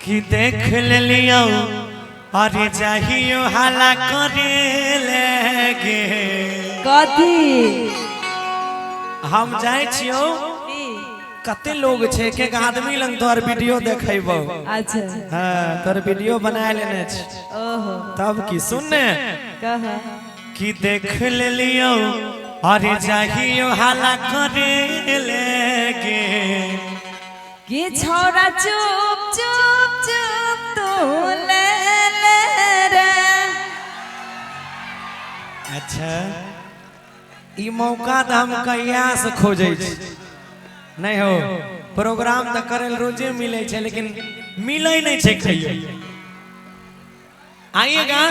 कि देख लियो अरे चाहियो हाला करे लगे कथी हम जाए छियो कते लोग छे के आदमी लंग तोर वीडियो देखैबो। अच्छा हां तोर वीडियो बना लेने छ। ओहो तब की सुनने कहा कि देख लियो अरे चाहियो हाला करे लगे कि छोरा चुप चुप चुप तो ले ले रे। अच्छा ई मौका तो हम कहिया से खोजे छी नहीं हो प्रोग्राम तो करे रोजे मिले छे लेकिन मिले नहीं छे कहियो। आइएगा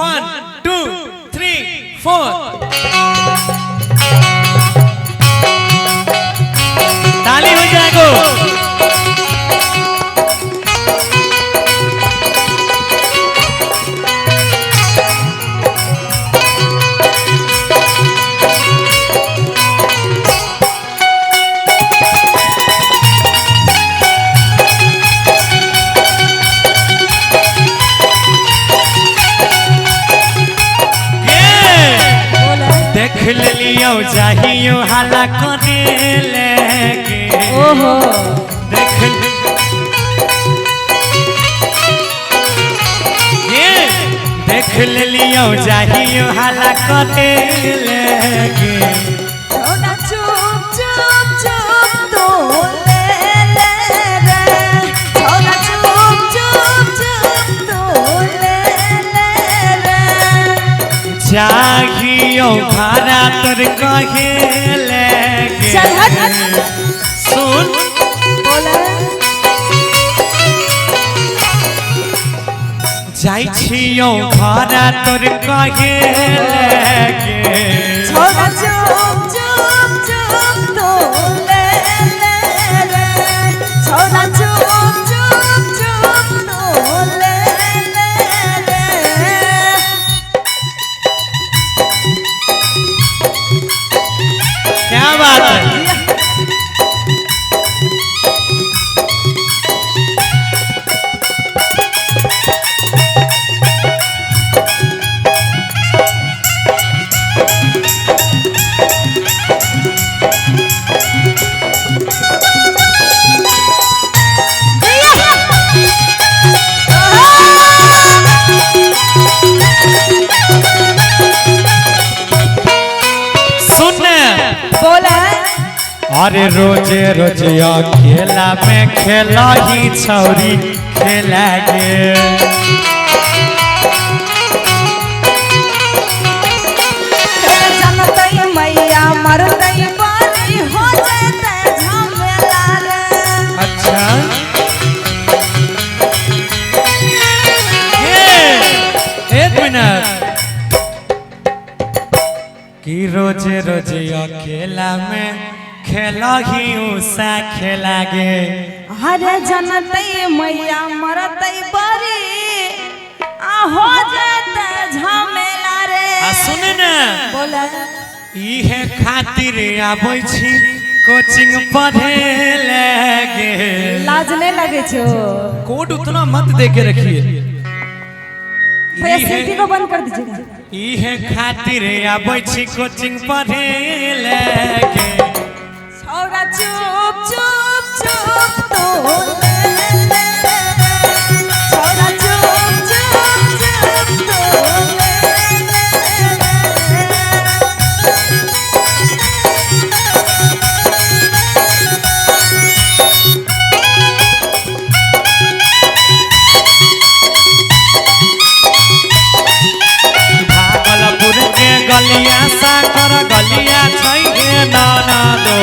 1 2 3 4 ताली हो जाएगो। देख लियो चाहियो हाला करे लगे। ओहो देख लियो चाहियो हाला करे लगे। छोरा चुप चुप चुप तो ले ले रे। छोरा चुप चुप चुप तो ले ले रे। चाहियो भाड़ा तर कहे लगे। चल हट सुन बोला जाई छियो भाड़ा तर कहे लगे। छोरा चुप चुप चुप तो ले ले रे। छोरा चुप चुप चुप तो ले ले रे। क्या बात है। अरे रोजे रोजे खेला में खेला ही छौरी खेला गे। जनतई मैया मरतई बारी हो जेते झमेला रे। अच्छा एक मिनट कि रोजे रोजे खेला में खेला ही उषा खेला गे। हरे जनतई मैया मरतई बारी हो जेते झमेला रे। सुने न बोला इहे खातिर आबै छी कोचिंग पढ़े लगे। लाज नहीं लगे छो कोड उतना मत दे के रखिए। फैसिलिटी को बंद कर दीजिएगा। इहे खातिर आबै छी कोचिंग पढ़े लगे। छोरा चुप चुप चुप तो ले ले रे। छोरा चुप चुप चुप तो ले ले भागलपुर के गलिया साकर गलिया छैगे नाना दो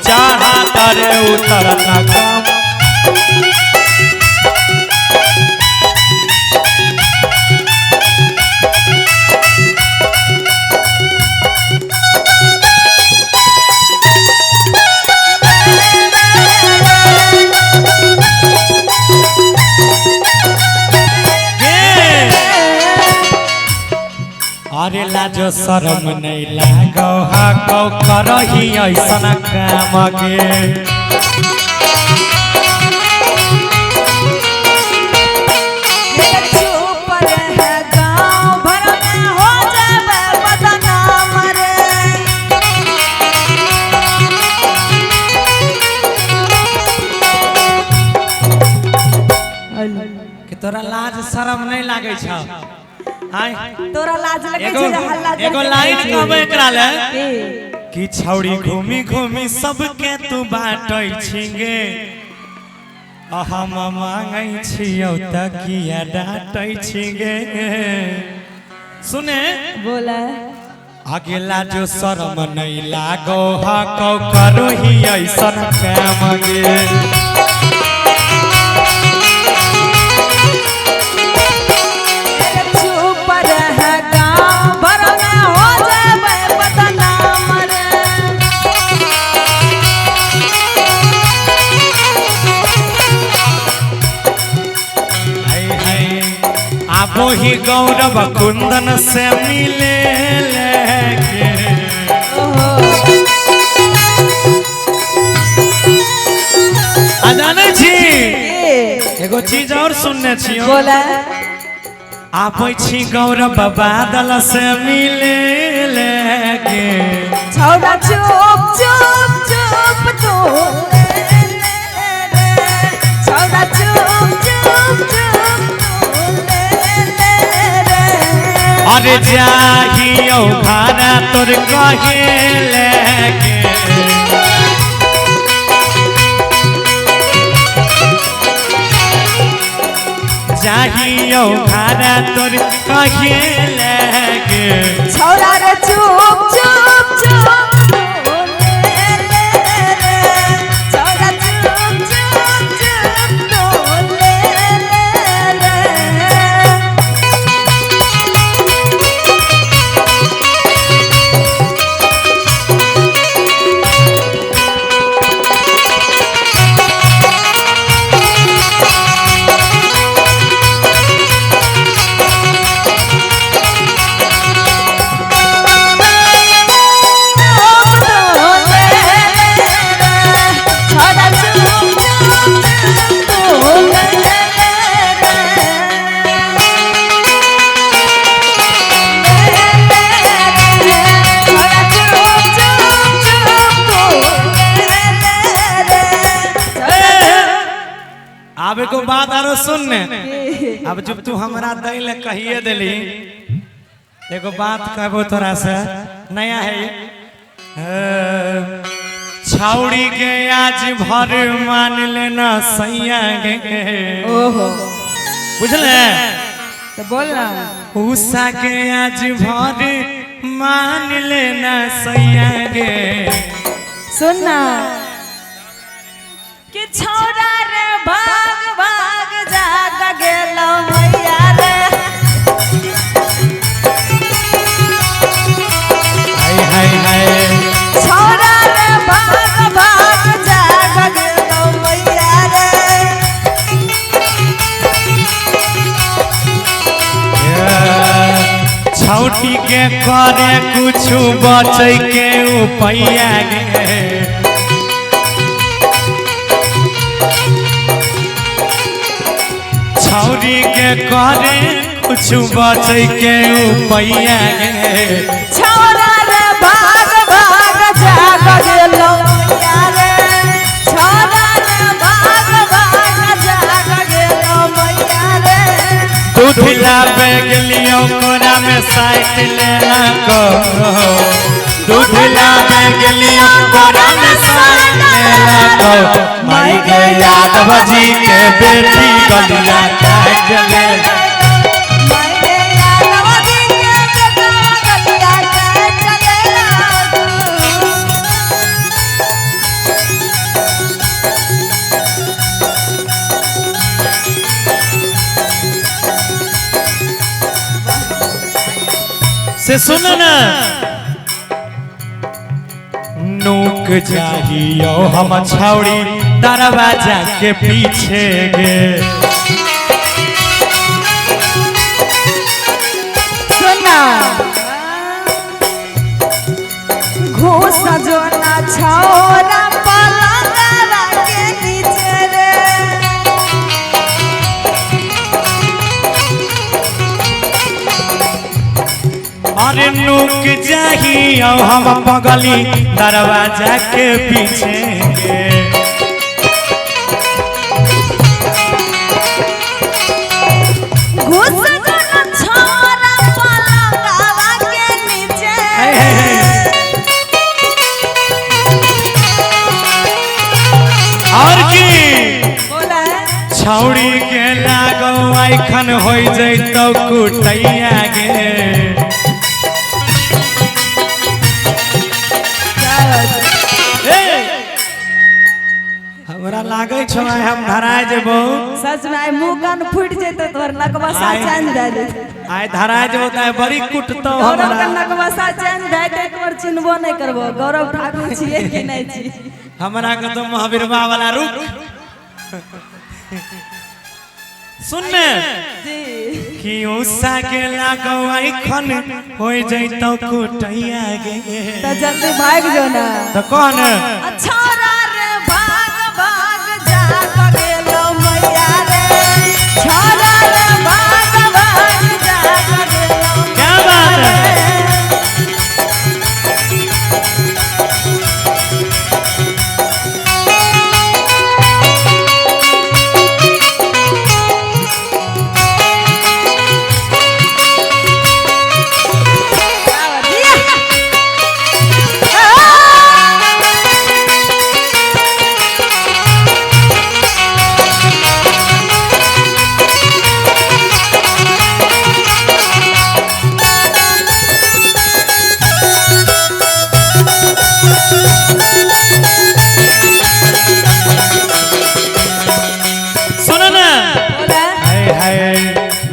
चाहा तरे उतर न काम। अरे लाजो शरम नहीं लागो हा कौ करही ऐसन काम गे। कि तोरा लाज शरम नहीं लागे छ आय तोरा लाज लगे एगो छै जे हल्ला एगो लाइन कहबे एकरा ले की कि छौड़ी घूमी घूमी सबके तू बाटै छिगे हम मांगै छियौ त किया डांटै छिगे सुने बोला अकेला जो शरम नहीं लागो हको करो ही ऐसन काम गे चुप रह गाँव भर में हो जाबे बदनाम रे आपो ही गौरव कुंदन से मिले लेके जाने छी एगो चीज और सुनने छी बोला आप छी गौरव बादल से मिले लेके छौड़ा चुप चुप चुप तू छौड़ा चुप चुप चुप अरे जाहियो खाना तोर कहे लेके जाहियो खाना तोर कहे लेके छौड़ा रे चुप चुप चुप छौड़ा चुप चुप चुप अब एको बात आरो सुनने अब जब तू हमरा दई ले कहिए देली एगो बात कहबो तोरा से नया है छौड़ी के आज भर मान लेना सैया गे ओहो बुझले तो बोल ना उषा के आज भर मान लेना सैया गे सुनना कि छौड़ा रे भाग भाग जाग गेलो मैया रे हाय हाय हाय छौड़ा रे भाग भाग जाग गेलो मैया रे छौटी के करे कुछ बचे के उपाया गे छौरी के करे कुछ बचे के उपाया गे छौड़ा रे भाग भाग जाग गेलो मैया रे छौड़ा रे भाग भाग जाग गेलो मैया रे दूध लाबे गेलियो कोरा में साइट लेना को दूध लाबे गेलियो कोरा में साइट लेना को माई के यादव जी के बेटी गलिया काट ले मैंने यादव जी के बेटा गलिया काट लेला से सुनो ना नोक चाहिए हम छौड़ी दरवाजा के पीछे गे सुना घूस जो ना छौरा पलंगरा के नीचे रे अरे नोक चाहिए हम बगली दरवाजा के पीछे गे के लागो आइखन हो जैतौ कुटैया गे हमरा लागे छौ हम धरा जेबो सच में आई मुंह कान फूट जेते तोर नकवा सा चेंज दे दे आय धरा जेबो त बड़ी कुटतो गौरव हमरा के नकवा सा चेंज दे दे तोर चिन्हबो नहीं करबो गौरव ठाकुर छिए कि नहीं छी हमरा के तो महावीरवा वाला रुक सुनने जी कि उषा के लागो आइखन हो जैतौ कुटैया गे तो जल्दी भाग जो ना तो कौन अच्छा रे भाग भाग जा गेलो मैया रे छोरा रे भाग भाग जा गेलो क्या बात है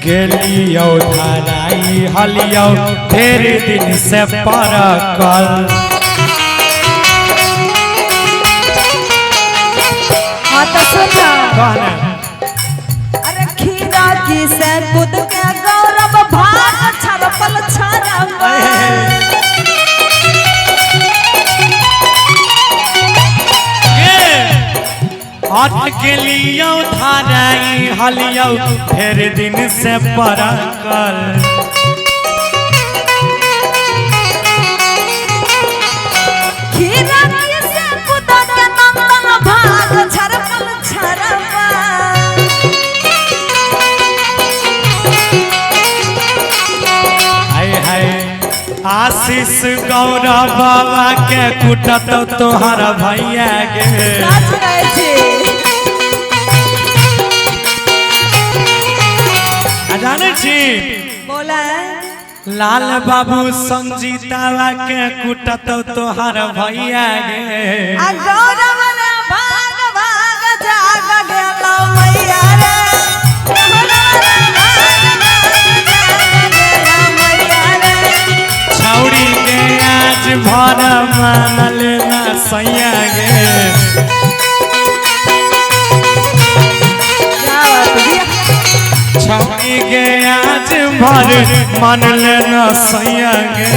गेलियो धराई हलियो ढेर दिन से परकल हाँ तो सुना कौन अरे खीरा की से कूद के गौरव भाग छरपल छरप हट गेलियो धराई हलियो ढेर दिन से परकल खीरा की से कूद के नंदन भाग छरपल छरप हाय हाय आशीष गौरव बाबा के कुटत तोहर भैया गे सच कहे छी जाने छी बोला लाल बाबू संजीतावा के कुटत तोहर भैया गे आ गौरव रे भाग भाग जाग गेलो मैया रे गौरव रे भाग भाग जाग गेलो मैया रे छौड़ी के आज भर मानल ना सैया गे छौड़ी के आज भर मानल ना सैया गे